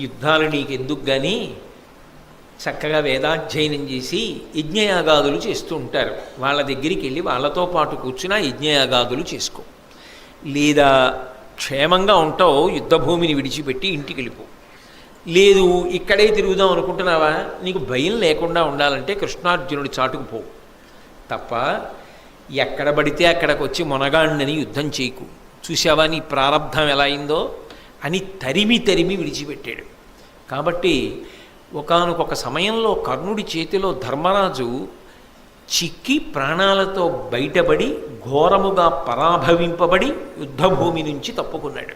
యుద్ధాలు నీకెందుకు కానీ చక్కగా వేదాధ్యయనం చేసి యజ్ఞయాగాదులు చేస్తూ ఉంటారు. వాళ్ళ దగ్గరికి వెళ్ళి వాళ్ళతో పాటు కూర్చుని ఆ యజ్ఞయాగాదులు చేసుకో. లేదా క్షేమంగా ఉంటావు, యుద్ధభూమిని విడిచిపెట్టి ఇంటికి వెళ్ళిపో. లేదు ఇక్కడే తిరుగుదాం అనుకుంటున్నావా, నీకు భయం లేకుండా ఉండాలంటే కృష్ణార్జునుడి చాటుకు పో తప్ప ఎక్కడ పడితే అక్కడికి వచ్చి మొనగాండని యుద్ధం చేయకు. చూసావా నీ ప్రారంధం ఎలా అయిందో అని తరిమి తరిమి విడిచిపెట్టాడు. కాబట్టి ఒకానొక సమయంలో కర్ణుడి చేతిలో ధర్మరాజు చిక్కి ప్రాణాలతో బయటపడి ఘోరముగా పరాభవింపబడి యుద్ధభూమి నుంచి తప్పుకున్నాడు.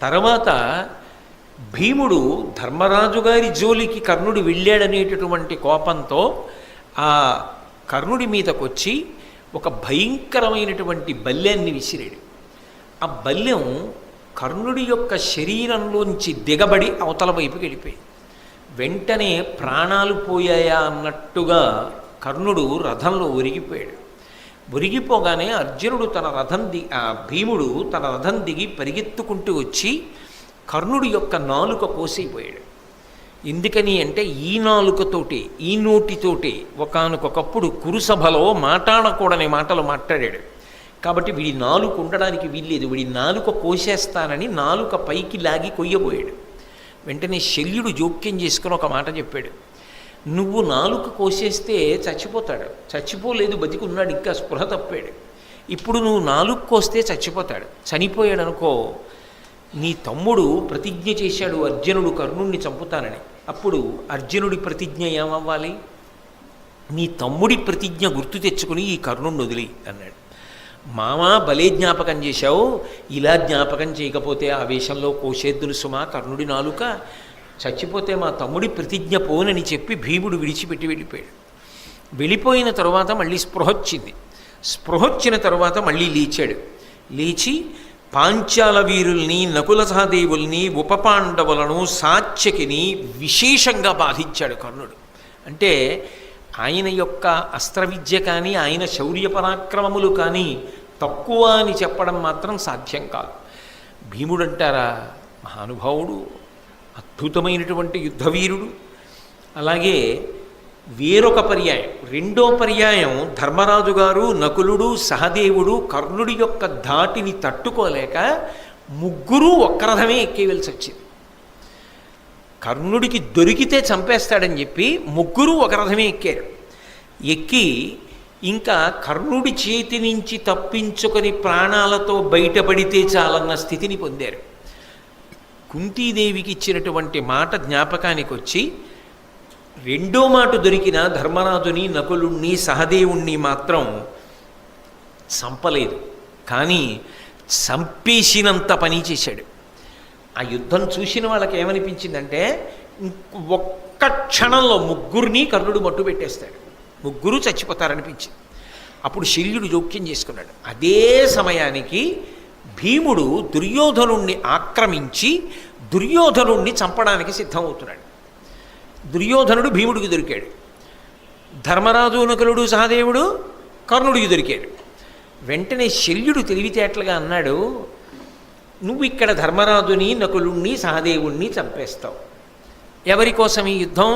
తర్వాత భీముడు ధర్మరాజు గారి జోలికి కర్ణుడు వెళ్ళాడనేటటువంటి కోపంతో ఆ కర్ణుడి మీదకొచ్చి ఒక భయంకరమైనటువంటి బల్యాన్ని విసిరాడు. ఆ బల్యం కర్ణుడి యొక్క శరీరంలోంచి దిగబడి అవతల వైపుకి వెళ్ళిపోయింది. వెంటనే ప్రాణాలు పోయాయా అన్నట్టుగా కర్ణుడు రథంలో ఒరిగిపోయాడు. ఒరిగిపోగానే అర్జునుడు భీముడు తన రథం దిగి పరిగెత్తుకుంటూ వచ్చి కర్ణుడి యొక్క నాలుక కోసైపోయాడు. ఎందుకని అంటే ఈ నాలుకతోటి ఈ నోటితోటి ఒకానొకప్పుడు కురుసభలో మాట్లాడకూడని మాటలు మాట్లాడాడు. కాబట్టి వీడి నాలుక ఉండడానికి వీల్లేదు, వీడి నాలుక కోసేస్తానని నాలుక పైకి లాగి కొయ్యబోయాడు. వెంటనే శల్యుడు జోక్యం చేసుకుని ఒక మాట చెప్పాడు, నువ్వు నాలుక కోసేస్తే చచ్చిపోతాడు, చచ్చిపోలేదు బతికున్నాడు, ఇంకా స్పృహ తప్పాడు. ఇప్పుడు నువ్వు నాలుక కోస్తే చచ్చిపోతాడు, చనిపోయాడు అనుకో, నీ తమ్ముడు ప్రతిజ్ఞ చేశాడు అర్జునుడు కర్ణుణ్ణి చంపుతానని. అప్పుడు అర్జునుడి ప్రతిజ్ఞ ఏమవ్వాలి? నీ తమ్ముడి ప్రతిజ్ఞ గుర్తు తెచ్చుకుని ఈ కర్ణుణ్ణి వదిలి అన్నాడు. మామా భలే జ్ఞాపకం చేశావు, ఇలా జ్ఞాపకం చేయకపోతే ఆవేశంలో కోసేద్దును సుమా కర్ణుడి నాలుక, చచ్చిపోతే మా తమ్ముడి ప్రతిజ్ఞ పోనని చెప్పి భీముడు విడిచిపెట్టి వెళ్ళిపోయాడు. వెళ్ళిపోయిన తరువాత మళ్ళీ స్పృహొచ్చిన తరువాత మళ్ళీ లేచాడు. లేచి పాంచాల వీరుల్ని నకుల సహదేవుల్ని ఉపపాండవులను సాత్యకిని విశేషంగా బాధించాడు కర్ణుడు. అంటే ఆయన యొక్క అస్త్రవిద్య కానీ ఆయన శౌర్య పరాక్రమములు కానీ తక్కువ అని చెప్పడం మాత్రం సాధ్యం కాదు. భీముడు అంటారా మహానుభావుడు, అద్భుతమైనటువంటి యుద్ధవీరుడు. అలాగే వేరొక పర్యాయం, రెండో పర్యాయం ధర్మరాజు గారు నకులుడు సహదేవుడు కర్ణుడి యొక్క ధాటిని తట్టుకోలేక ముగ్గురు ఒక్క రథమే ఎక్కేవలసి వచ్చింది. కర్ణుడికి దొరికితే చంపేస్తాడని చెప్పి ముగ్గురు ఒక రథమే ఎక్కారు. ఎక్కి ఇంకా కర్ణుడి చేతి నుంచి తప్పించుకొని ప్రాణాలతో బయటపడితే చాలన్న స్థితిని పొందారు. కుంతీదేవికి ఇచ్చినటువంటి మాట జ్ఞాపకానికి వచ్చి రెండో మాట దొరికిన ధర్మరాజుని నకులుణ్ణి సహదేవుణ్ణి మాత్రం చంపలేదు, కానీ చంపేసినంత పని చేశాడు. ఆ యుద్ధం చూసిన వాళ్ళకి ఏమనిపించిందంటే ఒక్క క్షణంలో ముగ్గురిని కర్ణుడు మట్టు పెట్టేస్తాడు, ముగ్గురు చచ్చిపోతారనిపించింది. అప్పుడు శల్యుడు జోక్యం చేసుకున్నాడు. అదే సమయానికి భీముడు దుర్యోధనుణ్ణి ఆక్రమించి దుర్యోధనుణ్ణి చంపడానికి సిద్ధమవుతున్నాడు. దుర్యోధనుడు భీముడికి దొరికాడు, ధర్మరాజు నకులుడు సహదేవుడు కర్ణుడికి దొరికాడు. వెంటనే శల్యుడు తెలివితేటలుగా అన్నాడు, నువ్వు ఇక్కడ ధర్మరాజుని నకులుణ్ణి సహదేవుణ్ణి చంపేస్తావు, ఎవరి కోసం ఈ యుద్ధం?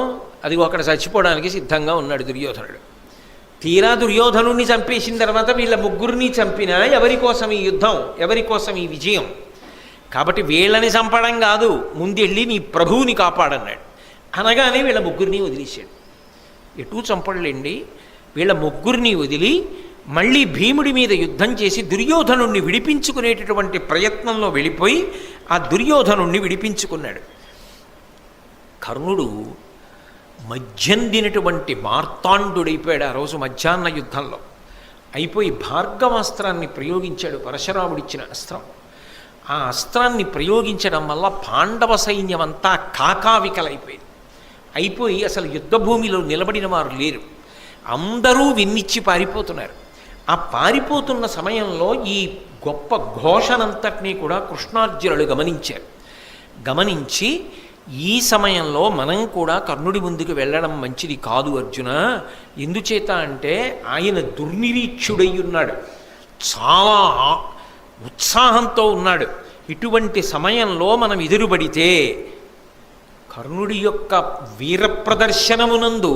అది ఒకడు చచ్చిపోవడానికి సిద్ధంగా ఉన్నాడు దుర్యోధనుడు. తీరా దుర్యోధనుణ్ణి చంపేసిన తర్వాత వీళ్ళ ముగ్గురిని చంపినా ఎవరి కోసం ఈ యుద్ధం, ఎవరి కోసం ఈ విజయం? కాబట్టి వీళ్ళని చంపడం కాదు, ముందెళ్ళి నీ ప్రభువుని కాపాడన్నాడు. అనగానే వీళ్ళ ముగ్గురిని వదిలేశాడు. ఎటూ చంపడలేండి, వీళ్ళ ముగ్గురిని వదిలి మళ్ళీ భీముడి మీద యుద్ధం చేసి దుర్యోధనుణ్ణి విడిపించుకునేటటువంటి ప్రయత్నంలో వెళ్ళిపోయి ఆ దుర్యోధనుణ్ణి విడిపించుకున్నాడు. కర్ణుడు మధ్యందినటువంటి మార్తాండుడైపోయాడు. ఆ రోజు మధ్యాహ్న యుద్ధంలో అయిపోయి భార్గవాస్త్రాన్ని ప్రయోగించాడు, పరశురాముడిచ్చిన అస్త్రం. ఆ అస్త్రాన్ని ప్రయోగించడం వల్ల పాండవ సైన్యం అంతా కాకావికలైపోయింది. అయిపోయి అసలు యుద్ధభూమిలో నిలబడిన వారు లేరు, అందరూ విన్నిచ్చి పారిపోతున్నారు. ఆ పారిపోతున్న సమయంలో ఈ గొప్ప ఘోషనంతటినీ కూడా కృష్ణార్జునుడు గమనించారు. గమనించి ఈ సమయంలో మనం కూడా కర్ణుడి ముందుకు వెళ్ళడం మంచిది కాదు అర్జున, ఎందుచేత అంటే ఆయన దుర్నిరీక్షుడై ఉన్నాడు, చాలా ఉత్సాహంతో ఉన్నాడు. ఇటువంటి సమయంలో మనం ఎదురుపడితే కర్ణుడి యొక్క వీర ప్రదర్శనమునందు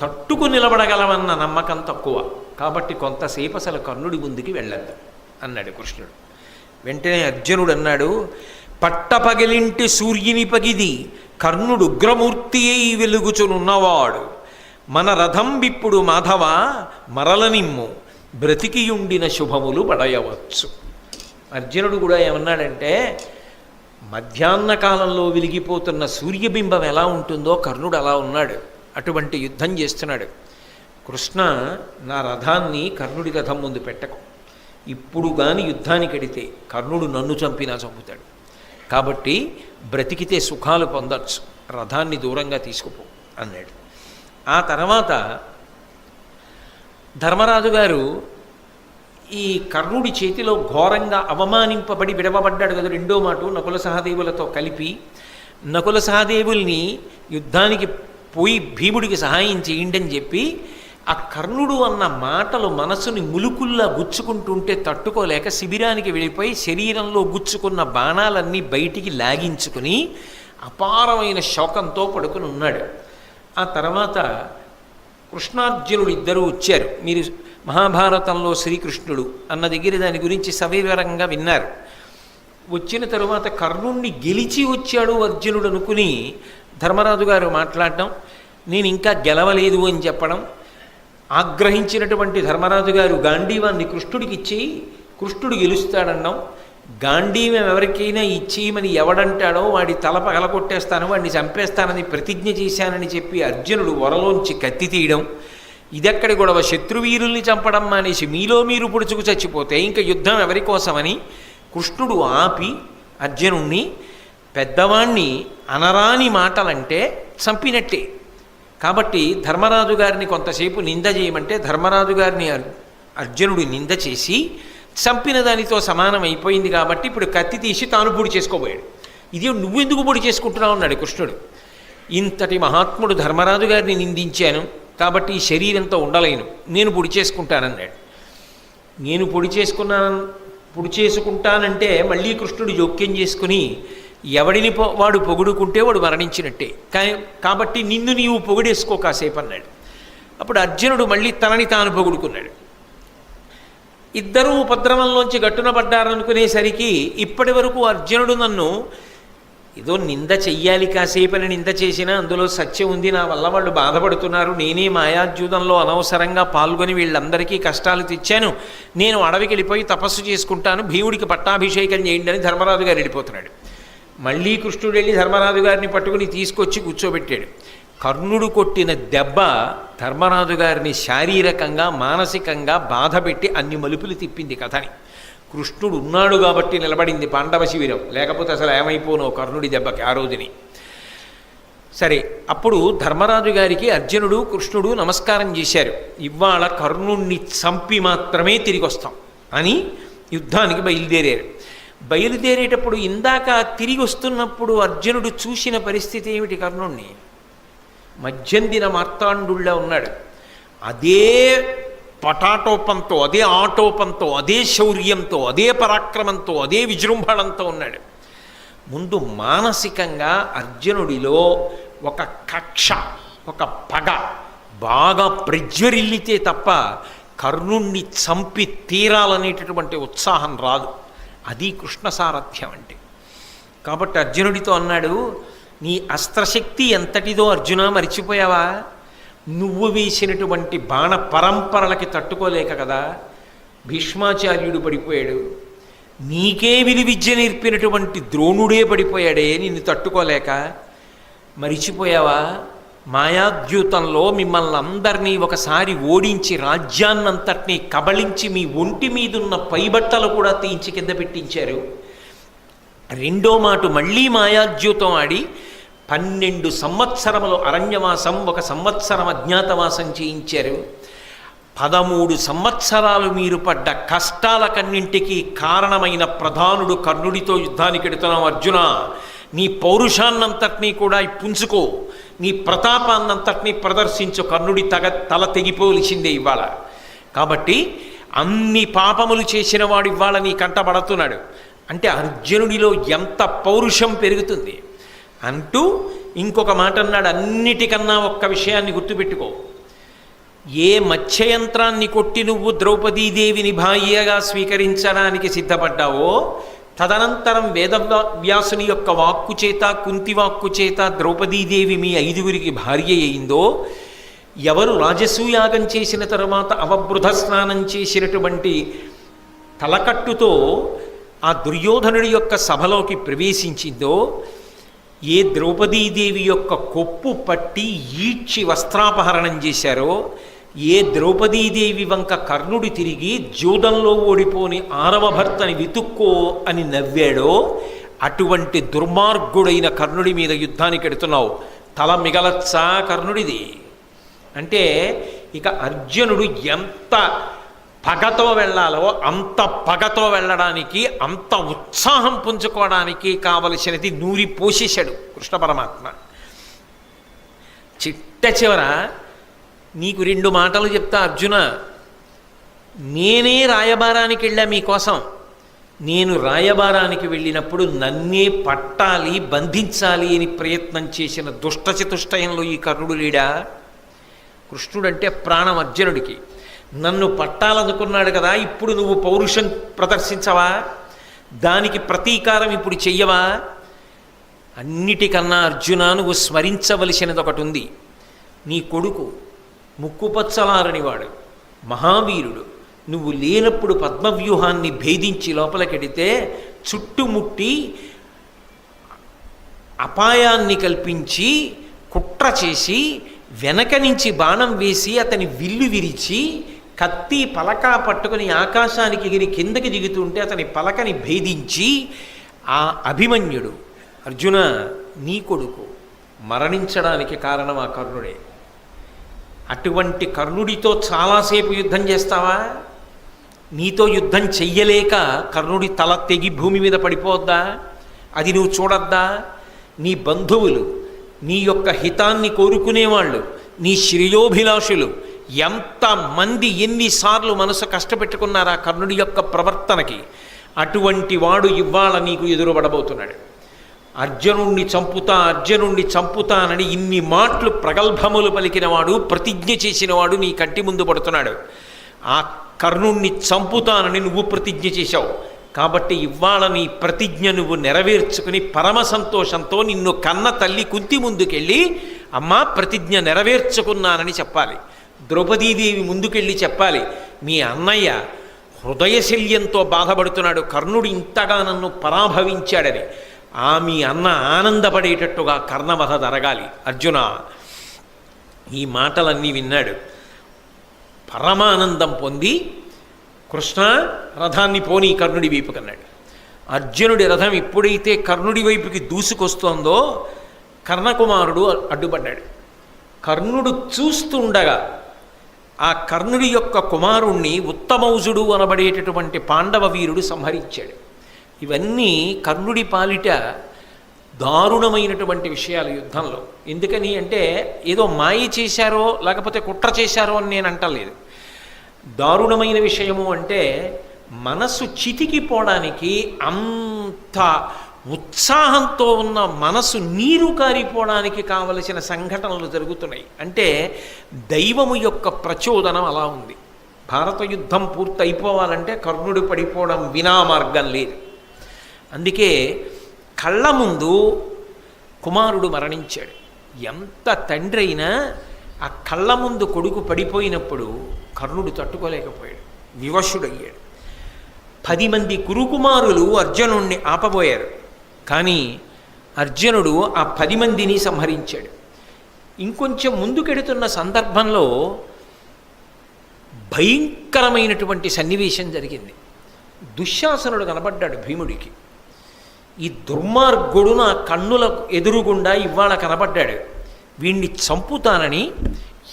తట్టుకు నిలబడగలమన్న నమ్మకం తక్కువ. కాబట్టి కొంతసేపు అసలు కర్ణుడి ముందుకి వెళ్ళద్దు అన్నాడు కృష్ణుడు. వెంటనే అర్జునుడు అన్నాడు, పట్టపగిలింటి సూర్యుని పగిది కర్ణుడు ఉగ్రమూర్తి అయి వెలుగుచునున్నవాడు, మన రథం విప్పుడు మాధవ మరలనిమ్ము బ్రతికియుండిన శుభములు పడయవచ్చు. అర్జునుడు కూడా ఏమన్నాడంటే, మధ్యాహ్న కాలంలో వెలిగిపోతున్న సూర్యబింబం ఎలా ఉంటుందో కర్ణుడు అలా ఉన్నాడు, అటువంటి యుద్ధం చేస్తున్నాడు. కృష్ణ, నా రథాన్ని కర్ణుడి రథం ముందు పెట్టకు, ఇప్పుడు కానీ యుద్ధానికి ఎడితే కర్ణుడు నన్ను చంపినా చంపుతాడు, కాబట్టి బ్రతికితే సుఖాలు పొందొచ్చు, రథాన్ని దూరంగా తీసుకుపో అన్నాడు. ఆ తర్వాత ధర్మరాజు గారు ఈ కర్ణుడి చేతిలో ఘోరంగా అవమానింపబడి విడవబడ్డాడు కదా రెండో మాట నకుల సహదేవులతో కలిపి. నకుల సహదేవుల్ని యుద్ధానికి పోయి భీముడికి సహాయం చేయండి అని చెప్పి ఆ కర్ణుడు అన్న మాటలు మనసుని ములుకుల్లా గుచ్చుకుంటుంటే తట్టుకోలేక శిబిరానికి వెళ్ళిపోయి శరీరంలో గుచ్చుకున్న బాణాలన్నీ బయటికి లాగించుకుని అపారమైన శోకంతో పడుకుని ఉన్నాడు. ఆ తర్వాత కృష్ణార్జునుడు ఇద్దరూ వచ్చారు. మీరు మహాభారతంలో శ్రీకృష్ణుడు అన్న దగ్గర దాని గురించి సవివరంగా విన్నారు. వచ్చిన తరువాత కర్ణుణ్ణి గెలిచి వచ్చాడు అర్జునుడు అనుకుని ధర్మరాజు గారు మాట్లాడటం, నేను ఇంకా గెలవలేదు అని చెప్పడం. ఆగ్రహించినటువంటి ధర్మరాజు గారు గాంధీవాన్ని కృష్ణుడికి ఇచ్చి కృష్ణుడు గెలుస్తాడన్నాం, గాంధీవం ఎవరికైనా ఇచ్చేయమని ఎవడంటాడో వాడి తల పగలగొట్టేస్తాను, వాడిని చంపేస్తానని ప్రతిజ్ఞ చేశానని చెప్పి అర్జునుడు వరలోంచి కత్తి తీయడం. ఇదెక్కడి గొడవ, శత్రువీరుల్ని చంపడం మానేసి మీలో మీరు పొడుచుకు చచ్చిపోతే ఇంకా యుద్ధం ఎవరి కోసమని కృష్ణుడు ఆపి అర్జునుణ్ణి, పెద్దవాణ్ణి అనరాని మాటలంటే చంపినట్టే, కాబట్టి ధర్మరాజు గారిని కొంతసేపు నింద చేయమంటే ధర్మరాజు గారిని అర్జునుడు నింద చేసి చంపిన దానితో సమానం అయిపోయింది. కాబట్టి ఇప్పుడు కత్తి తీసి తాను పొడి చేసుకోబోయాడు. ఇది నువ్వెందుకు పొడి చేసుకుంటున్నావు అన్నాడు కృష్ణుడు. ఇంతటి మహాత్ముడు ధర్మరాజు గారిని నిందించాను కాబట్టి ఈ శరీరంతో ఉండలేను, నేను పొడి చేసుకుంటానన్నాడు. నేను పొడి చేసుకుంటానంటే మళ్ళీ కృష్ణుడు జోక్యం చేసుకుని, ఎవడిని వాడు పొగుడుకుంటే వాడు మరణించినట్టే, కాబట్టి నిన్ను నీవు పొగిడేసుకో కాసేపు అన్నాడు. అప్పుడు అర్జునుడు మళ్ళీ తనని తాను పొగుడుకున్నాడు. ఇద్దరూ ఉపద్రవంలోంచి గట్టున పడ్డారనుకునేసరికి ఇప్పటి వరకు అర్జునుడు నన్ను ఏదో నింద చెయ్యాలి కాసేపని నింద చేసినా అందులో సత్యం ఉంది, నా వల్ల వాళ్ళు బాధపడుతున్నారు, నేనే మాయాద్యూతంలో అనవసరంగా పాల్గొని వీళ్ళందరికీ కష్టాలు తెచ్చాను, నేను అడవికి వెళ్ళిపోయి తపస్సు చేసుకుంటాను, భీముడికి పట్టాభిషేకం చేయండి అని ధర్మరాజు గారు వెళ్ళిపోతున్నాడు. మళ్ళీ కృష్ణుడు వెళ్ళి ధర్మరాజు గారిని పట్టుకుని తీసుకొచ్చి కూర్చోబెట్టాడు. కర్ణుడు కొట్టిన దెబ్బ ధర్మరాజు గారిని శారీరకంగా మానసికంగా బాధపెట్టి అన్ని మలుపులు తిప్పింది కథని. కృష్ణుడు ఉన్నాడు కాబట్టి నిలబడింది పాండవ శిబిరం, లేకపోతే అసలు ఏమైపోనో కర్ణుడి దెబ్బకి ఆ రోజుని. సరే, అప్పుడు ధర్మరాజు గారికి అర్జునుడు కృష్ణుడు నమస్కారం చేశారు. ఇవాళ కర్ణుణ్ణి చంపి మాత్రమే తిరిగి వస్తాం అని యుద్ధానికి బయలుదేరారు. బయలుదేరేటప్పుడు ఇందాక తిరిగి వస్తున్నప్పుడు అర్జునుడు చూసిన పరిస్థితి ఏమిటి? కర్ణుణ్ణి మధ్యందిన మార్తాండుళ్ళ ఉన్నాడు. అదే పటాటోపంతో, అదే ఆటోపంతో, అదే శౌర్యంతో, అదే పరాక్రమంతో, అదే విజృంభణంతో ఉన్నాడు. ముందు మానసికంగా అర్జునుడిలో ఒక కక్ష, ఒక పగ బాగా ప్రజ్వరిల్లితే తప్ప కర్ణుణ్ణి చంపి తీరాలనేటటువంటి ఉత్సాహం రాదు. అది కృష్ణ సారథ్యం అంటే. కాబట్టి అర్జునుడితో అన్నాడు, నీ అస్త్రశక్తి ఎంతటిదో అర్జున మరిచిపోయావా? నువ్వు వేసినటువంటి బాణ పరంపరలకి తట్టుకోలేక కదా భీష్మాచార్యుడు పడిపోయాడు, నీకే విలువిద్య నేర్పినటువంటి ద్రోణుడే పడిపోయాడే నిన్ను తట్టుకోలేక. మరిచిపోయావా? మాయాద్యూతంలో మిమ్మల్ని అందరినీ ఒకసారి ఓడించి రాజ్యాన్నంతటినీ కబళించి మీ ఒంటి మీదున్న పైబట్టలు కూడా తీయించి కింద పెట్టించారు. రెండో మాట మళ్ళీ మాయాద్యూతం ఆడి 12 సంవత్సరములు అరణ్యవాసం, 1 సంవత్సరం అజ్ఞాతవాసం చేయించారు. 13 సంవత్సరాలు మీరు పడ్డ కష్టాలకన్నింటికీ కారణమైన ప్రధానుడు కర్ణుడితో యుద్ధానికి ఎడుతున్నాం అర్జున. నీ పౌరుషాన్నంతటినీ కూడా పుంజుకో, నీ ప్రతాపాన్నంతటినీ ప్రదర్శించు, కర్ణుడి తల తెగిపోలిసిందే ఇవాళ. కాబట్టి అన్ని పాపములు చేసిన వాడు ఇవాళ నీ కంటపడుతున్నాడు అంటే అర్జునుడిలో ఎంత పౌరుషం పెరుగుతుంది అంటూ ఇంకొక మాట అన్నాడు, అన్నిటికన్నా ఒక్క విషయాన్ని గుర్తుపెట్టుకో, ఏ మత్స్యయంత్రాన్ని కొట్టి నువ్వు ద్రౌపదీదేవిని భార్యగా స్వీకరించడానికి సిద్ధపడ్డావో, తదనంతరం వేదవ్యాసుని యొక్క వాక్కు చేత, కుంతి వాక్కు చేత ద్రౌపదీదేవి మీ 5గురికి భార్య అయిందో, ఎవరు రాజసూయాగం చేసిన తరువాత అవబృధ స్నానం చేసినటువంటి తలకట్టుతో ఆ దుర్యోధనుడి యొక్క సభలోకి ప్రవేశించిందో, ఏ ద్రౌపదీదేవి యొక్క కొప్పు పట్టి ఈడ్చి వస్త్రాపహరణం చేశారో, ఏ ద్రౌపదీదేవి వంక కర్ణుడు తిరిగి జూదంలో ఓడిపోని 6వ భర్తని వెతుక్కో అని నవ్వాడో, అటువంటి దుర్మార్గుడైన కర్ణుడి మీద యుద్ధానికి ఎడుతున్నావు, తల మిగలచ్చా కర్ణుడిది అంటే, ఇక అర్జునుడు ఎంత పగతో వెళ్ళాలో అంత పగతో వెళ్ళడానికి, అంత ఉత్సాహం పుంజుకోవడానికి కావలసినది నూరి పోసేశాడు కృష్ణ పరమాత్మ. చిట్ట చివర నీకు 2 మాటలు చెప్తా అర్జున, నేనే రాయబారానికి వెళ్ళా మీకోసం. నేను రాయబారానికి వెళ్ళినప్పుడు నన్నే పట్టాలి, బంధించాలి అని ప్రయత్నం చేసిన దుష్టచతుష్టయంలో ఈ కర్ణుడు లేడా? కృష్ణుడంటే ప్రాణం అర్జునుడికి. నన్ను పట్టాలనుకున్నాడు కదా, ఇప్పుడు నువ్వు పౌరుషం ప్రదర్శించవా? దానికి ప్రతీకారం ఇప్పుడు చెయ్యవా? అన్నిటికన్నా అర్జున, నువ్వు స్మరించవలసినది ఒకటి ఉంది. నీ కొడుకు ముక్కుపచ్చలారనివాడు, మహావీరుడు. నువ్వు లేనప్పుడు పద్మవ్యూహాన్ని భేదించి లోపలికెడితే చుట్టుముట్టి అపాయాన్ని కల్పించి కుట్ర చేసి వెనక నుంచి బాణం వేసి అతని విల్లు విరిచి కత్తి పలక పట్టుకుని ఆకాశానికి ఎగిరి కిందకి దిగుతుంటే అతని పలకని భేదించి ఆ అభిమన్యుడు, అర్జున నీ కొడుకు మరణించడానికి కారణం ఆ కర్ణుడే. అటువంటి కర్ణుడితో చాలాసేపు యుద్ధం చేస్తావా? నీతో యుద్ధం చెయ్యలేక కర్ణుడి తల తెగి భూమి మీద పడిపోద్దా? అది నువ్వు చూడద్దా? నీ బంధువులు, నీ యొక్క హితాన్ని కోరుకునేవాళ్ళు, నీ శ్రేయోభిలాషులు ఎంతమంది ఎన్నిసార్లు మనసు కష్టపెట్టుకున్నారా కర్ణుడి యొక్క ప్రవర్తనకి? అటువంటి వాడు ఇవాళ నీకు ఎదురుపడబోతున్నాడు. అర్జునుణ్ణి చంపుతానని ఇన్ని మాటలు ప్రగల్భములు పలికినవాడు, ప్రతిజ్ఞ చేసినవాడు నీ కంటి ముందు పడుతున్నాడు. ఆ కర్ణుణ్ణి చంపుతానని నువ్వు ప్రతిజ్ఞ చేశావు కాబట్టి ఇవాళ నీ ప్రతిజ్ఞ నువ్వు నెరవేర్చుకుని పరమ సంతోషంతో నిన్ను కన్న తల్లి కుంతి ముందుకెళ్ళి, అమ్మా ప్రతిజ్ఞ నెరవేర్చుకున్నానని చెప్పాలి. ద్రౌపదీదేవి ముందుకెళ్ళి చెప్పాలి, మీ అన్నయ్య హృదయశల్యంతో బాధపడుతున్నాడు, కర్ణుడు ఇంతగా నన్ను పరాభవించాడని. మీ అన్న ఆనందపడేటట్టుగా కర్ణవధ జరగాలి. అర్జున ఈ మాటలన్నీ విన్నాడు, పరమానందం పొంది కృష్ణ రథాన్ని పోనీ కర్ణుడి వైపు కన్నాడు. అర్జునుడి రథం ఎప్పుడైతే కర్ణుడి వైపుకి దూసుకొస్తోందో కర్ణకుమారుడు అడ్డుపడ్డాడు. కర్ణుడు చూస్తుండగా ఆ కర్ణుడి యొక్క కుమారుణ్ణి ఉత్తమౌజుడు అనబడేటటువంటి పాండవ వీరుడు సంహరించాడు. ఇవన్నీ కర్ణుడి పాలిట దారుణమైనటువంటి విషయాలు యుద్ధంలో. ఎందుకని అంటే ఏదో మాయ చేశారో లేకపోతే కుట్ర చేశారో అని నేను అంటలేదు. దారుణమైన విషయము అంటే మనసు చితికిపోవడానికి, అంత ఉత్సాహంతో ఉన్న మనసు నీరు కారిపోవడానికి కావలసిన సంఘటనలు జరుగుతున్నాయి. అంటే దైవము యొక్క ప్రచోదనం అలా ఉంది. భారత యుద్ధం పూర్తయిపోవాలంటే కర్ణుడు పడిపోవడం వినా మార్గం లేదు. అందుకే కళ్ళ ముందు కుమారుడు మరణించాడు. ఎంత తండ్రి అయినా ఆ కళ్ళ ముందు కొడుకు పడిపోయినప్పుడు కర్ణుడు తట్టుకోలేకపోయాడు, వివశుడయ్యాడు. 10 మంది కురుకుమారులు అర్జునుణ్ణి ఆపబోయారు, కానీ అర్జునుడు ఆ 10 మందిని సంహరించాడు. ఇంకొంచెం ముందుకెడుతున్న సందర్భంలో భయంకరమైనటువంటి సన్నివేశం జరిగింది. దుశ్శాసనుడు కనబడ్డాడు భీముడికి. ఈ దుర్మార్గుడు నా కన్నులకు ఎదురుగుండా ఇవాళ కనబడ్డాడు, వీణ్ణి చంపుతానని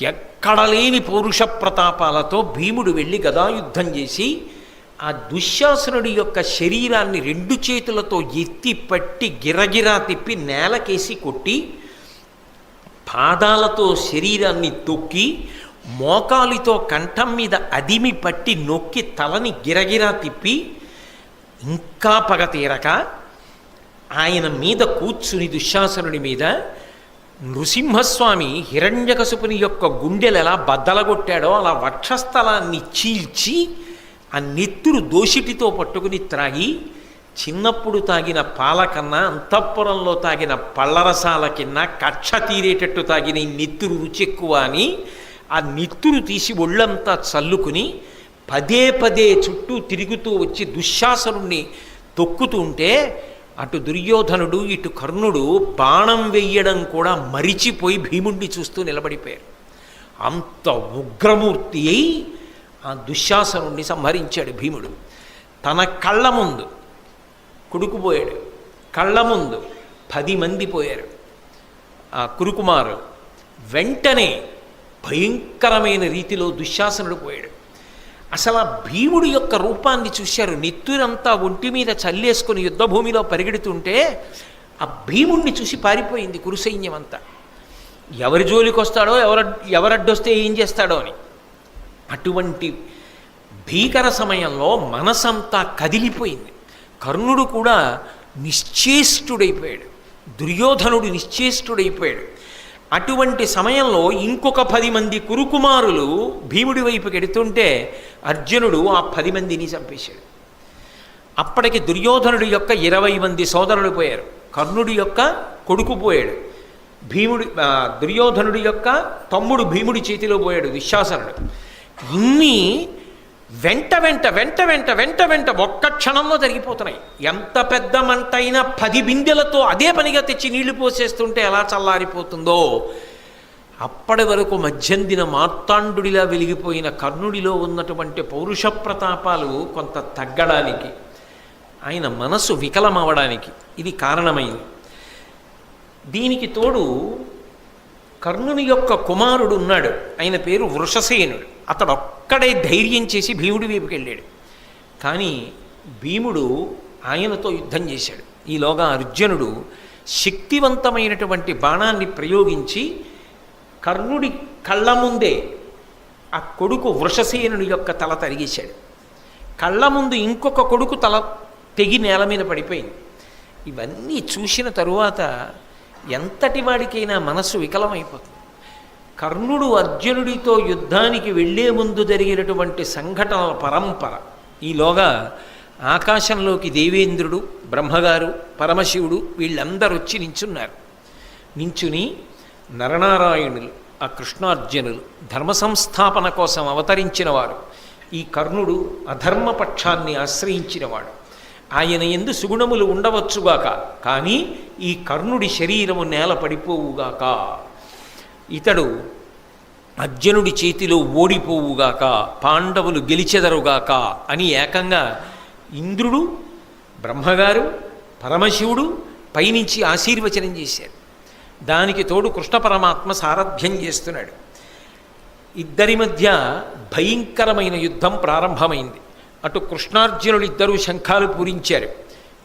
ఎక్కడ లేని పౌరుష ప్రతాపాలతో భీముడు వెళ్ళి గదాయుద్ధం చేసి ఆ దుశ్శాసనుడి యొక్క శరీరాన్ని 2 చేతులతో ఎత్తి పట్టి గిరగిరా తిప్పి నేలకేసి కొట్టి, పాదాలతో శరీరాన్ని తొక్కి, మోకాలితో కంఠం మీద అదిమి పట్టి నొక్కి తలని గిరగిరా తిప్పి, ఇంకా పగ తీరక ఆయన మీద కూర్చుని దుశ్శాసనుడి మీద నృసింహస్వామి హిరణ్యకశిపుని యొక్క గుండెలు ఎలా బద్దలగొట్టాడో అలా వక్షస్థలాన్ని చీల్చి ఆ నెత్తురు దోషిటితో పట్టుకుని త్రాగి, చిన్నప్పుడు తాగిన పాల కన్నా అంతఃపురంలో తాగిన పళ్ళరసాల కింద కక్ష తీరేటట్టు తాగిన ఈ నెత్తురు రుచి ఎక్కువ అని ఆ నెత్తురు తీసి ఒళ్ళంతా చల్లుకుని పదే పదే చుట్టూ తిరుగుతూ వచ్చి దుశ్శాసనుణ్ణి తొక్కుతూ ఉంటే అటు దుర్యోధనుడు ఇటు కర్ణుడు బాణం వెయ్యడం కూడా మరిచిపోయి భీముణ్ణి చూస్తూ నిలబడిపోయారు. అంత ఉగ్రమూర్తి అయి ఆ దుశ్శాసనుణ్ణి సంహరించాడు భీముడు. తన కళ్ళ ముందు కొడుకు పోయాడు, కళ్ళ ముందు 10 మంది పోయారు ఆ కురుకుమారు. వెంటనే భయంకరమైన రీతిలో దుశ్శాసనుడు పోయాడు. అసలు ఆ భీముడి యొక్క రూపాన్ని చూశారు. నెత్తురంతా ఒంటి మీద చల్లేసుకుని యుద్ధభూమిలో పరిగెడుతుంటే ఆ భీముణ్ణి చూసి పారిపోయింది కురుసైన్యం అంతా. ఎవరి జోలికి వస్తాడో, ఎవరడ్డొస్తే ఏం చేస్తాడో అని. అటువంటి భీకర సమయంలో మనసంతా కదిలిపోయింది. కర్ణుడు కూడా నిశ్చేష్టుడైపోయాడు, దుర్యోధనుడు నిశ్చేష్టుడైపోయాడు. అటువంటి సమయంలో ఇంకొక 10 మంది కురుకుమారులు భీముడి వైపుకి ఎడుతుంటే అర్జునుడు ఆ 10 మందిని చంపేశాడు. అప్పటికి దుర్యోధనుడి యొక్క 20 మంది సోదరులు పోయారు, కర్ణుడి యొక్క కొడుకు పోయాడు, దుర్యోధనుడి యొక్క తమ్ముడు భీముడి చేతిలో పోయాడు దుశ్శాసనుడు. ఇన్ని వెంట వెంట వెంట వెంట వెంట వెంట ఒక్క క్షణంలో జరిగిపోతున్నాయి. ఎంత పెద్ద మంట అయినా 10 బిందెలతో అదే పనిగా తెచ్చి నీళ్లు పోసేస్తుంటే ఎలా చల్లారిపోతుందో, అప్పటి వరకు మధ్యందిన మార్తాండుడిలా వెలిగిపోయిన కర్ణుడిలో ఉన్నటువంటి పౌరుష ప్రతాపాలు కొంత తగ్గడానికి, ఆయన మనసు వికలమవడానికి ఇది కారణమైంది. దీనికి తోడు కర్ణుని యొక్క కుమారుడు ఉన్నాడు, ఆయన పేరు వృషసేనుడు. అతడు ఒక్కడే ధైర్యం చేసి భీముడి వైపుకి వెళ్ళాడు. కానీ భీముడు ఆయనతో యుద్ధం చేశాడు. ఈలోగా అర్జునుడు శక్తివంతమైనటువంటి బాణాన్ని ప్రయోగించి కర్ణుడి కళ్ళ ముందే ఆ కొడుకు వృషసేనుడి యొక్క తల తరిగేశాడు. కళ్ళ ముందు ఇంకొక కొడుకు తల తెగి నేల మీద పడిపోయింది. ఇవన్నీ చూసిన తరువాత ఎంతటి వాడికైనా మనస్సు వికలమైపోతుంది. కర్ణుడు అర్జునుడితో యుద్ధానికి వెళ్లే ముందు జరిగినటువంటి సంఘటనల పరంపర. ఈలోగా ఆకాశంలోకి దేవేంద్రుడు, బ్రహ్మగారు, పరమశివుడు వీళ్ళందరూ వచ్చి నించున్నారు. నించుని నరనారాయణులు, ఆ కృష్ణార్జునులు ధర్మ సంస్థాపన కోసం అవతరించిన వారు. ఈ కర్ణుడు అధర్మపక్షాన్ని ఆశ్రయించినవాడు. ఆయన యందు సుగుణములు ఉండవచ్చుగాక, కానీ ఈ కర్ణుడి శరీరము నేల పడిపోవుగాక, ఇతడు అర్జునుడి చేతిలో ఓడిపోవుగాక, పాండవులు గెలిచెదరుగాక అని ఏకంగా ఇంద్రుడు, బ్రహ్మగారు, పరమశివుడు పైనుంచి ఆశీర్వచనం చేశారు. దానికి తోడు కృష్ణ పరమాత్మ సారథ్యం చేస్తున్నాడు. ఇద్దరి మధ్య భయంకరమైన యుద్ధం ప్రారంభమైంది. అటు కృష్ణార్జునులు ఇద్దరూ శంఖాలు పూరించారు,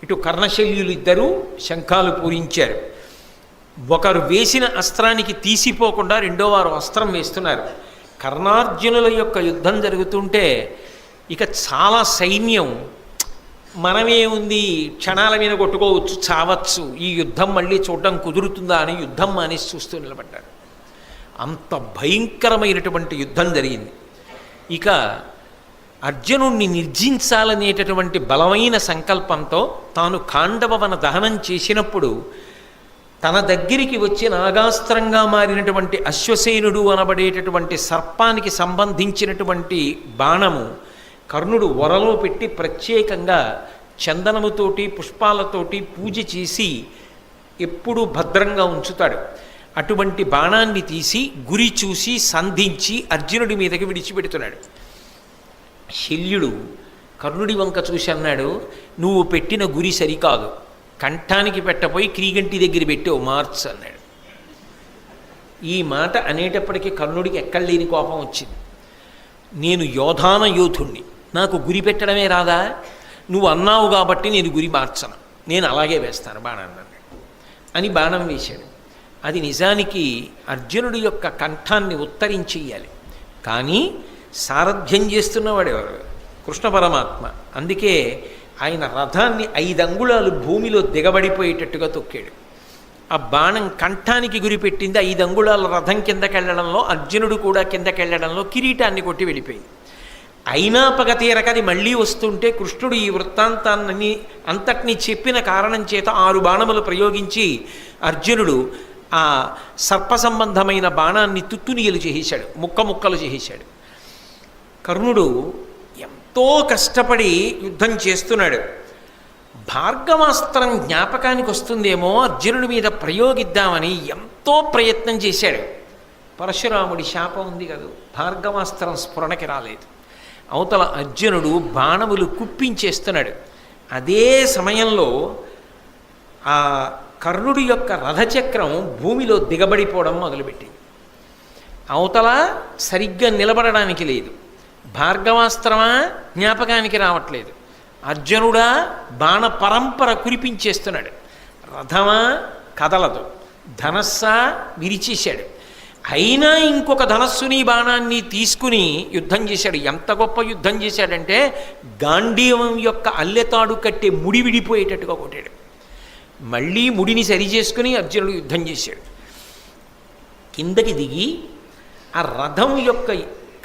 ఇటు కర్ణశల్యులు ఇద్దరూ శంఖాలు పూరించారు. ఒకరు వేసిన అస్త్రానికి తీసిపోకుండా రెండో వారు అస్త్రం వేస్తున్నారు. కర్ణార్జునుల యొక్క యుద్ధం జరుగుతుంటే ఇక చాలా సైన్యం మనమేముంది, క్షణాల మీద కొట్టుకోవచ్చు, చావచ్చు, ఈ యుద్ధం మళ్ళీ చూడడం కుదురుతుందా అని యుద్ధం మానేసి చూస్తూ నిలబడ్డారు. అంత భయంకరమైనటువంటి యుద్ధం జరిగింది. ఇక అర్జునుణ్ణి నిర్జించాలనేటటువంటి బలమైన సంకల్పంతో తాను ఖాండవవన దహనం చేసినప్పుడు తన దగ్గరికి వచ్చి నాగాస్త్రంగా మారినటువంటి అశ్వసేనుడు అనబడేటటువంటి సర్పానికి సంబంధించినటువంటి బాణము కర్ణుడు వరలో పెట్టి ప్రత్యేకంగా చందనముతోటి పుష్పాలతోటి పూజ చేసి ఎప్పుడూ భద్రంగా ఉంచుతాడు. అటువంటి బాణాన్ని తీసి గురి చూసి సంధించి అర్జునుడి మీదకి విడిచిపెడుతున్నాడు. శల్యుడు కర్ణుడి వంక చూసి అన్నాడు, నువ్వు పెట్టిన గురి సరికాదు, కంఠానికి పెట్టపోయి క్రీగంటి దగ్గర పెట్టావు, మార్చ్ అన్నాడు. ఈ మాట అనేటప్పటికీ కర్ణుడికి ఎక్కడలేని కోపం వచ్చింది. నేను యోధాన యోధుణ్ణి, నాకు గురి పెట్టడమే రాదా, నువ్వు అన్నావు కాబట్టి నేను గురి మార్చను, నేను అలాగే వేస్తాను బాణాన్ని అని బాణం వేశాడు. అది నిజానికి అర్జునుడి యొక్క కంఠాన్ని ఉత్తరించెయ్యాలి, కానీ సారథ్యం చేస్తున్నవాడు ఎవరు? కృష్ణ పరమాత్మ. అందుకే ఆయన రథాన్ని 5 అంగుళాలు భూమిలో దిగబడిపోయేటట్టుగా తొక్కాడు. ఆ బాణం కంఠానికి గురిపెట్టింది. 5 అంగుళాల రథం కిందకెళ్లడంలో, అర్జునుడు కూడా కిందకెళ్లడంలో కిరీటాన్ని కొట్టి వెళ్ళిపోయింది. అయినా పగ తీరకది మళ్ళీ వస్తుంటే కృష్ణుడు ఈ వృత్తాంతాన్ని అంతటినీ చెప్పిన కారణం చేత 6 బాణములు ప్రయోగించి అర్జునుడు ఆ సర్ప సంబంధమైన బాణాన్ని తుత్తునియలు చేసేశాడు, ముక్కలు చేసేశాడు. కర్ణుడు ఎంతో కష్టపడి యుద్ధం చేస్తున్నాడు. భార్గవాస్త్రం జ్ఞాపకానికి వస్తుందేమో అర్జునుడి మీద ప్రయోగిద్దామని ఎంతో ప్రయత్నం చేశాడు. పరశురాముడి శాపం ఉంది కదా, భార్గవాస్త్రం స్ఫురణకి రాలేదు. అవతల అర్జునుడు బాణములు కుప్పించేస్తున్నాడు. అదే సమయంలో ఆ కర్ణుడి యొక్క రథచక్రం భూమిలో దిగబడిపోవడం మొదలుపెట్టింది. అవతల సరిగ్గా నిలబడడానికి లేదు. భార్గవాస్త్రమా జ్ఞాపకానికి రావట్లేదు. అర్జునుడా బాణ పరంపర కురిపించేస్తున్నాడు. రథమా కదలదు, ధనస్సా విరిచేశాడు. అయినా ఇంకొక ధనస్సుని బాణాన్ని తీసుకుని యుద్ధం చేశాడు. ఎంత గొప్ప యుద్ధం చేశాడంటే గాంధీవం యొక్క అల్లెతాడు కట్టే ముడి విడిపోయేటట్టుగా కొట్టాడు. మళ్ళీ ముడిని సరిచేసుకుని అర్జునుడు యుద్ధం చేశాడు. కిందకి దిగి ఆ రథం యొక్క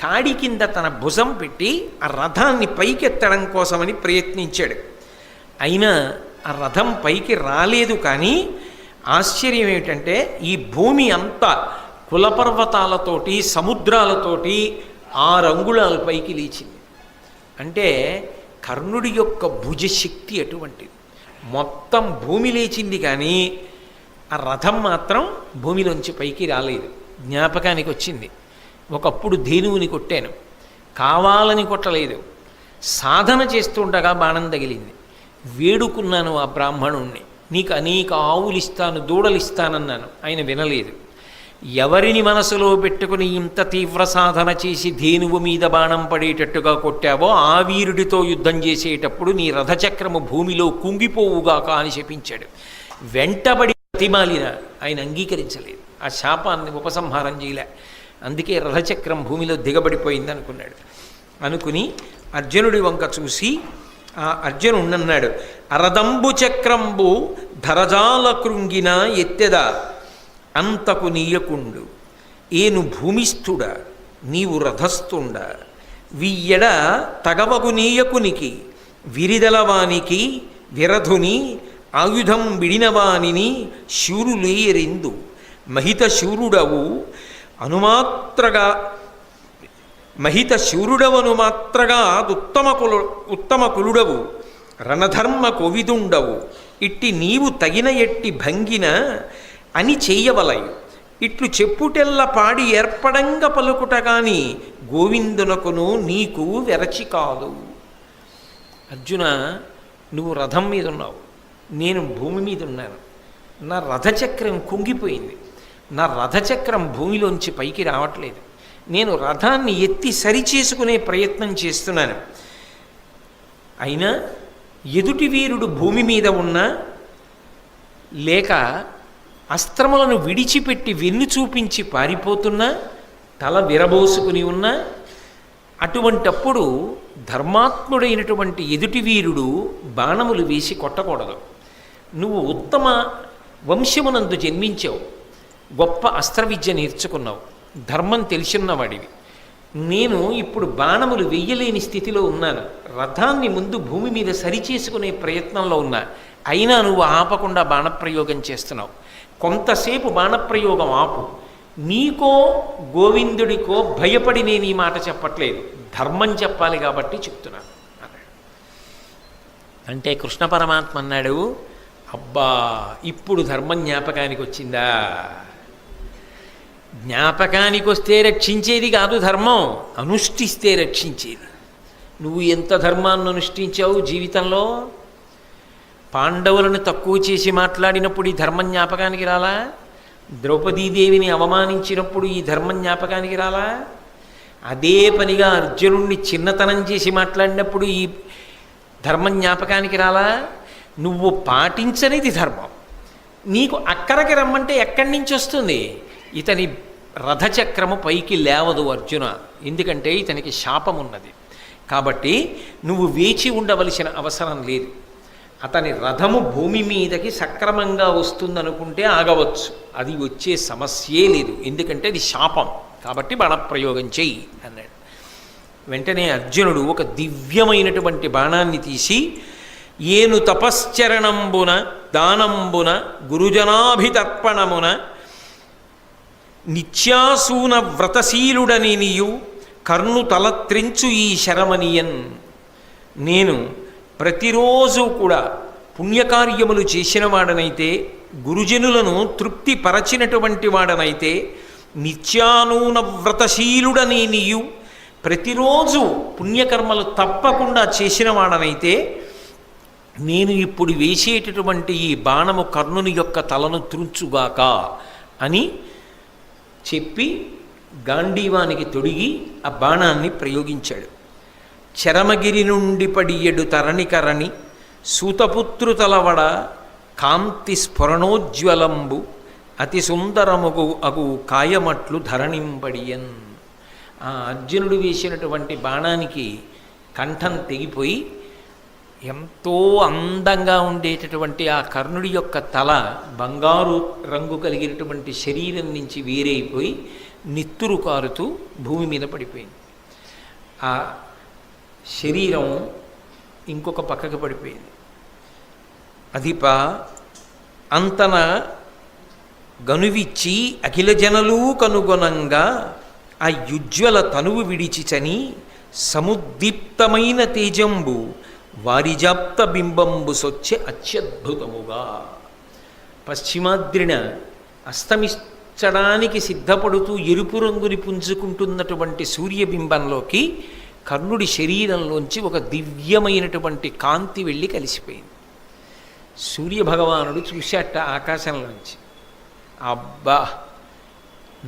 కాడి కింద తన భుజం పెట్టి ఆ రథాన్ని పైకెత్తడం కోసమని ప్రయత్నించాడు. అయినా ఆ రథం పైకి రాలేదు. కానీ ఆశ్చర్యం ఏమిటంటే ఈ భూమి అంతా కులపర్వతాలతోటి సముద్రాలతోటి 6 అంగుళాల పైకి లేచింది. అంటే కర్ణుడి యొక్క భుజశక్తి అటువంటిది. మొత్తం భూమి లేచింది కానీ ఆ రథం మాత్రం భూమిలోంచి పైకి రాలేదు. జ్ఞాపకానికి వచ్చింది, ఒకప్పుడు ధేనువుని కొట్టాను, కావాలని కొట్టలేదు, సాధన చేస్తుండగా బాణం తగిలింది. వేడుకున్నాను ఆ బ్రాహ్మణుణ్ణి, నీకు అనేక ఆవులు ఇస్తాను, దూడలు ఇస్తానన్నాను. ఆయన వినలేదు. ఎవరిని మనసులో పెట్టుకుని ఇంత తీవ్ర సాధన చేసి ధేనువు మీద బాణం పడేటట్టుగా కొట్టావో ఆ వీరుడితో యుద్ధం చేసేటప్పుడు నీ రథచక్రము భూమిలో కుంగిపోవుగాక అని శపించాడు. వెంటబడి ప్రతిమాలిన ఆయన అంగీకరించలేదు. ఆ శాపాన్ని ఉపసంహారం చేయలే. అందుకే రథచక్రం భూమిలో దిగబడిపోయింది అనుకున్నాడు. అనుకుని అర్జునుడి వంక చూసి ఆ అర్జునుడన్నాడు, అరదంబు చక్రంబు ధరజాల కృంగిన ఎత్తెద అంతకు నీయకుండు, ఏను భూమిస్థుడ నీవు రథస్థుండ, వియ్యడ తగవగు నీయకునికి విరిదలవానికి విరధుని ఆయుధం విడినవానిని శూరులేయరిందు, మహిత శూరుడవు మాత్రగా ఉత్తమ కులుడవు రణధర్మ కొవిదుండవు, ఇట్టి నీవు తగిన ఎట్టి భంగిన అని చెయ్యవలయు, ఇట్లు చెప్పుటెల్ల పాడి ఏర్పడంగ పలుకుట గాని గోవిందునకును నీకు వెరచి కాదు. అర్జున, నువ్వు రథం మీద ఉన్నావు, నేను భూమి మీద ఉన్నాను. నా రథచక్రం కుంగిపోయింది. నా రథచక్రం భూమిలోంచి పైకి రావట్లేదు. నేను రథాన్ని ఎత్తి సరిచేసుకునే ప్రయత్నం చేస్తున్నాను. అయినా ఎదుటి వీరుడు భూమి మీద ఉన్నా, లేక అస్త్రములను విడిచిపెట్టి వెన్ను చూపించి పారిపోతున్నా, తల విరబోసుకుని ఉన్నా, అటువంటప్పుడు ధర్మాత్ముడైనటువంటి ఎదుటి వీరుడు బాణములు వేసి కొట్టకూడదు. నువ్వు ఉత్తమ వంశమునందు జన్మించావు, గొప్ప అస్త్ర విద్య నేర్చుకున్నావు, ధర్మం తెలిసిన్నవాడివి. నేను ఇప్పుడు బాణములు వెయ్యలేని స్థితిలో ఉన్నాను. రథాన్ని ముందు భూమి మీద సరిచేసుకునే ప్రయత్నంలో ఉన్నా, అయినా నువ్వు ఆపకుండా బాణప్రయోగం చేస్తున్నావు. కొంతసేపు బాణప్రయోగం ఆపు. నీకో గోవిందుడికో భయపడి నేను ఈ మాట చెప్పట్లేదు, ధర్మం చెప్పాలి కాబట్టి చెప్తున్నాను అన్నాడు. అంటే కృష్ణ పరమాత్మ అన్నాడు, అబ్బా ఇప్పుడు ధర్మం జ్ఞాపకానికి వచ్చిందా? జ్ఞాపకానికి వస్తే రక్షించేది కాదు ధర్మం, అనుష్ఠిస్తే రక్షించేది. నువ్వు ఎంత ధర్మాన్ని అనుష్ఠించావు జీవితంలో? పాండవులను తక్కువ చేసి మాట్లాడినప్పుడు ఈ ధర్మం జ్ఞాపకానికి రాలా? ద్రౌపదీదేవిని అవమానించినప్పుడు ఈ ధర్మం జ్ఞాపకానికి రాలా? అదే పనిగా అర్జునుడిని చిన్నతనం చేసి మాట్లాడినప్పుడు ఈ ధర్మం జ్ఞాపకానికి రాలా? నువ్వు పాటించనిది ధర్మం. నీకు అక్కడికి రమ్మంటే ఎక్కడి నుంచి వస్తుంది? ఇతని రథచక్రము పైకి లేవదు అర్జున, ఎందుకంటే ఇతనికి శాపం ఉన్నది. కాబట్టి నువ్వు వేచి ఉండవలసిన అవసరం లేదు. అతని రథము భూమి మీదకి సక్రమంగా వస్తుందనుకుంటే ఆగవచ్చు, అది వచ్చే సమస్యే లేదు, ఎందుకంటే అది శాపం, కాబట్టి బాణప్రయోగం చెయ్యి అన్నాడు. వెంటనే అర్జునుడు ఒక దివ్యమైనటువంటి బాణాన్ని తీసి, ఏను తపశ్చరణంబున దానంబున గురుజనాభితర్పణమున నిత్యాసూన వ్రతశీలుడని నీయు కర్ణు తలత్రించు ఈ శరమనియన్. నేను ప్రతిరోజు కూడా పుణ్యకార్యములు చేసిన వాడనైతే, గురుజనులను తృప్తిపరచినటువంటి వాడనైతే, నిత్యానూన వ్రతశీలుడని నీయు ప్రతిరోజు పుణ్యకర్మలు తప్పకుండా చేసిన వాడనైతే, నేను ఇప్పుడు వేసేటటువంటి ఈ బాణము కర్ణుని యొక్క తలను త్రుంచుగాక అని చెప్పి గాంధీవానికి తొడిగి ఆ బాణాన్ని ప్రయోగించాడు. చరమగిరి నుండి పడియడు తరణికరణి సూతపుత్రు తలవడ కాంతి స్ఫురణోజ్వలంబు అతి సుందరముగు అగు కాయమట్లు ధరణింపడియన్. ఆ అర్జునుడు వేసినటువంటి బాణానికి కంఠం తెగిపోయి ఎంతో అందంగా ఉండేటటువంటి ఆ కర్ణుడి యొక్క తల బంగారు రంగు కలిగినటువంటి శరీరం నుంచి వేరైపోయి నిత్తురు కారుతూ భూమి మీద పడిపోయింది. ఆ శరీరం ఇంకొక పక్కకు పడిపోయింది. అధిప అంతన గనువిచ్చి అఖిల జనలు కనుగొనంగా ఆ యుజ్వల తనువు విడిచిచని సముద్దీప్తమైన తేజంబు వారిజాప్త బింబంబు సొచ్చే అత్యద్భుతముగా. పశ్చిమాద్రిన అస్తమించడానికి సిద్ధపడుతూ ఎరుపు రంగుని పుంజుకుంటున్నటువంటి సూర్యబింబంలోకి కర్ణుడి శరీరంలోంచి ఒక దివ్యమైనటువంటి కాంతి వెళ్ళి కలిసిపోయింది. సూర్యభగవానుడు చూశాట ఆకాశంలోంచి, అబ్బా,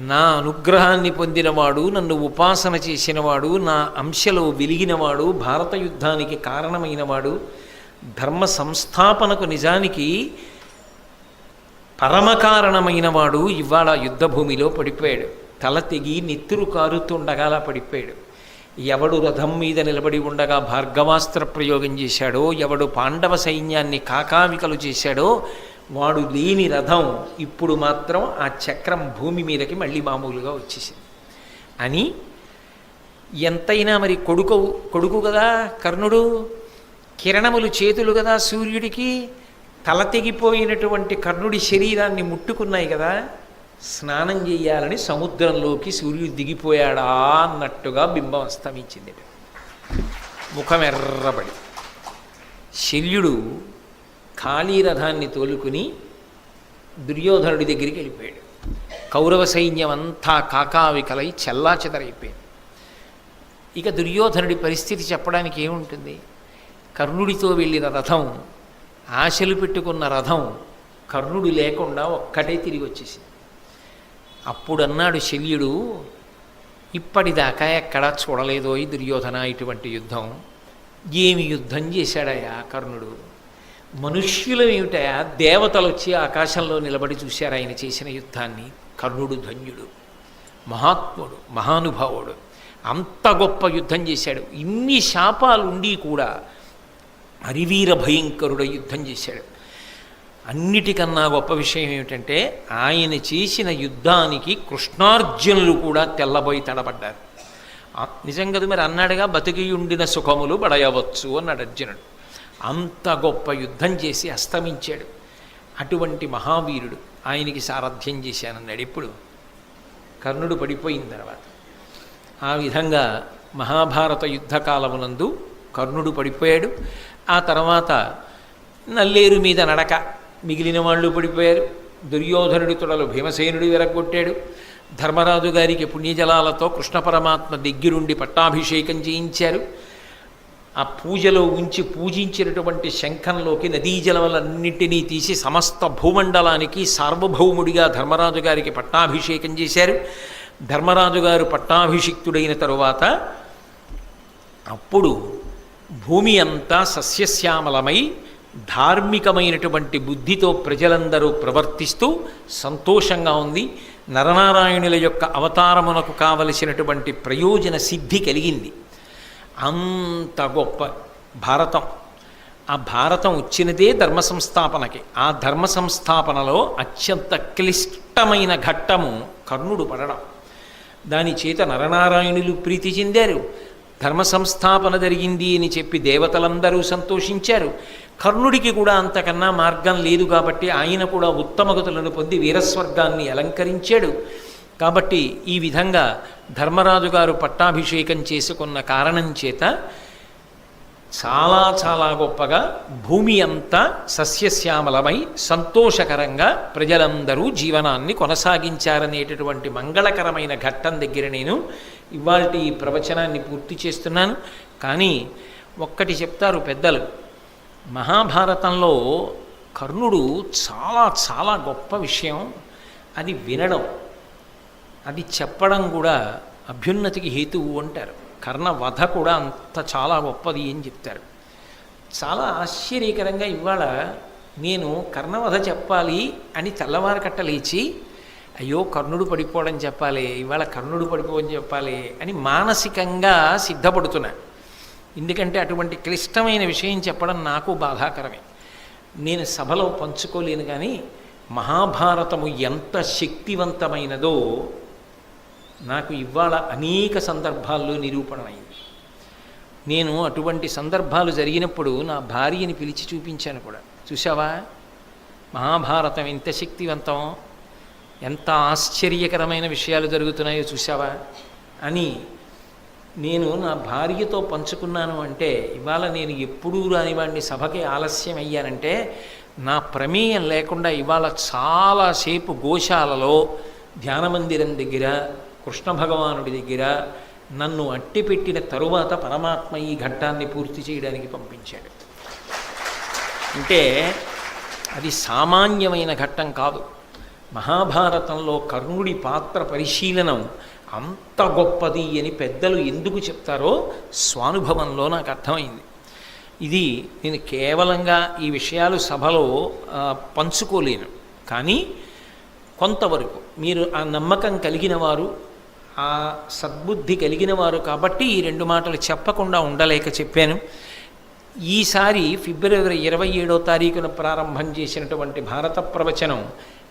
నా అనుగ్రహాన్ని పొందినవాడు, నన్ను ఉపాసన చేసినవాడు, నా అంశలో వెలిగినవాడు, భారత యుద్ధానికి కారణమైనవాడు, ధర్మ సంస్థాపనకు నిజానికి పరమకారణమైనవాడు ఇవాళ యుద్ధభూమిలో పడిపోయాడు. తల తెగి నెత్తురు కారుతుండగా అలా పడిపోయాడు. ఎవడు రథం మీద నిలబడి ఉండగా భార్గవాస్త్ర ప్రయోగం చేశాడో, ఎవడు పాండవ సైన్యాన్ని కాకావికలు చేశాడో, వాడు లేని రథం ఇప్పుడు మాత్రం ఆ చక్రం భూమి మీదకి మళ్ళీ మామూలుగా వచ్చేసింది అని. ఎంతైనా మరి కొడుకు కదా కర్ణుడు, కిరణములు చేతులు కదా సూర్యుడికి, తల తెగిపోయినటువంటి కర్ణుడి శరీరాన్ని ముట్టుకున్నాయి కదా, స్నానం చేయాలని సముద్రంలోకి సూర్యుడు దిగిపోయాడా అన్నట్టుగా బింబం అస్తమించింది. ముఖం ఎర్రబడి శల్యుడు ఖాళీ రథాన్ని తోలుకుని దుర్యోధనుడి దగ్గరికి వెళ్ళిపోయాడు. కౌరవ సైన్యం అంతా కాకావికలై చెల్లాచెదరైపోయింది. ఇక దుర్యోధనుడి పరిస్థితి చెప్పడానికి ఏముంటుంది? కర్ణుడితో వెళ్ళిన రథం, ఆశలు పెట్టుకున్న రథం కర్ణుడు లేకుండా ఒక్కటే తిరిగి వచ్చేసింది. అప్పుడు అన్నాడు శల్యుడు, ఇప్పటిదాకా ఎక్కడా చూడలేదో ఈ దుర్యోధన ఇటువంటి యుద్ధం. ఏమి యుద్ధం చేశాడయా కర్ణుడు? మనుష్యులమేమిటయా, దేవతలు వచ్చి ఆకాశంలో నిలబడి చూశారు ఆయన చేసిన యుద్ధాన్ని. కర్ణుడు ధన్యుడు, మహాత్ముడు, మహానుభావుడు, అంత గొప్ప యుద్ధం చేశాడు. ఇన్ని శాపాలు ఉండి కూడా హరివీర భయంకరుడ యుద్ధం చేశాడు. అన్నిటికన్నా గొప్ప విషయం ఏమిటంటే ఆయన చేసిన యుద్ధానికి కృష్ణార్జునులు కూడా తెల్లబోయి తడబడ్డారు. నిజం కదా మరి, అన్నాడుగా బతికి ఉండిన సుఖములు పడయవచ్చు అన్నాడు అర్జునుడు. అంత గొప్ప యుద్ధం చేసి అస్తమించాడు. అటువంటి మహావీరుడు, ఆయనకి సారథ్యం చేశానన్నాడు. ఇప్పుడు కర్ణుడు పడిపోయిన తర్వాత ఆ విధంగా మహాభారత యుద్ధకాలమునందు కర్ణుడు పడిపోయాడు. ఆ తర్వాత నల్లేరు మీద నడక, మిగిలిన వాళ్ళు పడిపోయారు. దుర్యోధనుడి తొడలు భీమసేనుడు విరగొట్టాడు. ధర్మరాజు గారికి పుణ్యజలాలతో కృష్ణ పరమాత్మ దగ్గరుండి పట్టాభిషేకం చేయించారు. ఆ పూజలో ఉంచి పూజించినటువంటి శంఖంలోకి నదీ జలములన్నింటినీ తీసి సమస్త భూమండలానికి సార్వభౌముడిగా ధర్మరాజు గారికి పట్టాభిషేకం చేశారు. ధర్మరాజు గారు పట్టాభిషిక్తుడైన తరువాత అప్పుడు భూమి అంతా సస్యశ్యామలమై ధార్మికమైనటువంటి బుద్ధితో ప్రజలందరూ ప్రవర్తిస్తూ సంతోషంగా ఉంది. నరనారాయణుల యొక్క అవతారమునకు కావలసినటువంటి ప్రయోజన సిద్ధి కలిగింది. అంత గొప్ప భారతం. ఆ భారతం వచ్చినదే ధర్మ సంస్థాపనకి. ఆ ధర్మ సంస్థాపనలో అత్యంత క్లిష్టమైన ఘట్టము కర్ణుడు పడడం. దాని చేత నరనారాయణులు ప్రీతి చెందారు. ధర్మ సంస్థాపన జరిగింది అని చెప్పి దేవతలందరూ సంతోషించారు. కర్ణుడికి కూడా అంతకన్నా మార్గం లేదు కాబట్టి ఆయన కూడా ఉత్తమగతులను పొంది వీరస్వర్గాన్ని అలంకరించాడు. కాబట్టి ఈ విధంగా ధర్మరాజు గారు పట్టాభిషేకం చేసుకున్న కారణం చేత చాలా చాలా గొప్పగా భూమి అంతా సస్యశ్యామలమై సంతోషకరంగా ప్రజలందరూ జీవనాన్ని కొనసాగించారనేటటువంటి మంగళకరమైన ఘట్టం దగ్గర నేను ఇవాల్టి ఈ ప్రవచనాన్ని పూర్తి చేస్తున్నాను. కానీ ఒక్కటి చెప్తారు పెద్దలు, మహాభారతంలో కర్ణుడు చాలా చాలా గొప్ప విషయం, అది వినడం, అది చెప్పడం కూడా అభ్యున్నతికి హేతువు అంటారు. కర్ణ వధ కూడా అంత చాలా గొప్పది అని చెప్తారు. చాలా ఆశ్చర్యకరంగా ఇవాళ నేను కర్ణవధ చెప్పాలి అని తెల్లవారకట్ట లేచి అయ్యో కర్ణుడు పడిపోవడం చెప్పాలి, ఇవాళ కర్ణుడు పడిపోవడం చెప్పాలి అని మానసికంగా సిద్ధపడుతున్నా. ఎందుకంటే అటువంటి క్లిష్టమైన విషయం చెప్పడం నాకు బాధాకరమే. నేను సభలో పంచుకోలేను. కానీ మహాభారతము ఎంత శక్తివంతమైనదో నాకు ఇవాళ అనేక సందర్భాల్లో నిరూపణ అయింది. నేను అటువంటి సందర్భాలు జరిగినప్పుడు నా భార్యని పిలిచి చూపించాను కూడా. చూసావా మహాభారతం ఎంత శక్తివంతం, ఎంత ఆశ్చర్యకరమైన విషయాలు జరుగుతున్నాయో చూసావా అని నేను నా భార్యతో పంచుకున్నాను. అంటే ఇవాళ నేను ఎప్పుడూ రానివాడిని సభకి ఆలస్యం అయ్యానంటే నా ప్రమేయం లేకుండా ఇవాళ చాలాసేపు గోశాలలో ధ్యానమందిరం దగ్గర కృష్ణ భగవానుడి దగ్గర నన్ను అట్టిపెట్టిన తరువాత పరమాత్మ ఈ ఘట్టాన్ని పూర్తి చేయడానికి పంపించాడు. అంటే అది సామాన్యమైన ఘట్టం కాదు. మహాభారతంలో కర్ణుడి పాత్ర పరిశీలనం అంత గొప్పది అని పెద్దలు ఎందుకు చెప్తారో స్వానుభవంలో నాకు అర్థమైంది. ఇది నేను కేవలంగా ఈ విషయాలు సభలో పంచుకోలేను. కానీ కొంతవరకు మీరు ఆ నమ్మకం కలిగిన వారు, ఆ సద్బుద్ధి కలిగిన వారు కాబట్టి ఈ రెండు మాటలు చెప్పకుండా ఉండలేక చెప్పాను. ఈసారి ఫిబ్రవరి 27వ తారీఖున ప్రారంభం చేసినటువంటి భారత ప్రవచనం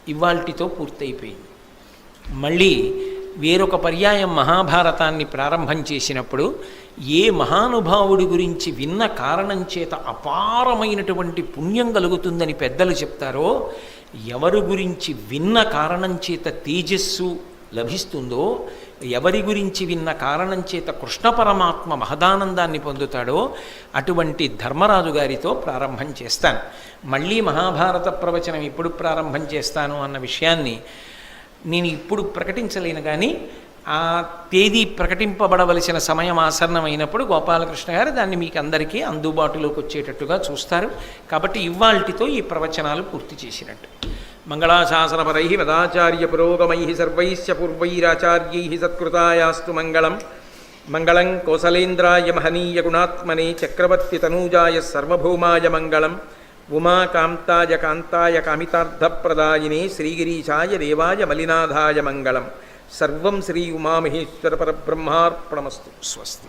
ఇవాల్టితో పూర్తయిపోయింది. మళ్ళీ వేరొక పర్యాయం మహాభారతాన్ని ప్రారంభం చేసినప్పుడు ఏ మహానుభావుడి గురించి విన్న కారణం చేత అపారమైనటువంటి పుణ్యం కలుగుతుందని పెద్దలు చెప్తారో, ఎవరి గురించి విన్న కారణం చేత తేజస్సు లభిస్తుందో, ఎవరి గురించి విన్న కారణం చేత కృష్ణ పరమాత్మ మహదానందాన్ని పొందుతాడో అటువంటి ధర్మరాజు గారితో ప్రారంభం చేస్తాను. మళ్ళీ మహాభారత ప్రవచనం ఇప్పుడు ప్రారంభం చేస్తాను అన్న విషయాన్ని నేను ఇప్పుడు ప్రకటించలేను. కానీ ఆ తేదీ ప్రకటింపబడవలసిన సమయం ఆసన్నమైనప్పుడు గోపాలకృష్ణ గారు దాన్ని మీకు అందరికీ అందుబాటులోకి వచ్చేటట్టుగా చూస్తారు. కాబట్టి ఇవాల్టితో ఈ ప్రవచనాలు పూర్తి చేసినట్టు. మంగళాశాసనపరై వదాచార్య పురోగమై సర్వైశ్చ పూర్వైరాచార్యై సత్కృతాయాస్తు మంగళం. మంగళం కోసలేంద్రాయ మహనీయ గుణాత్మనే చక్రవర్తి తనూజాయ సర్వభౌమాయ మంగళం. ఉమాకాంతాయ కాంతాయ కామితార్థప్రదాయినే శ్రీగిరీశాయ దేవాయ మలినాథాయ మంగళం. సర్వం శ్రీ ఉమామహేశ్వర పరబ్రహ్మార్పణమస్తు. స్వస్తి.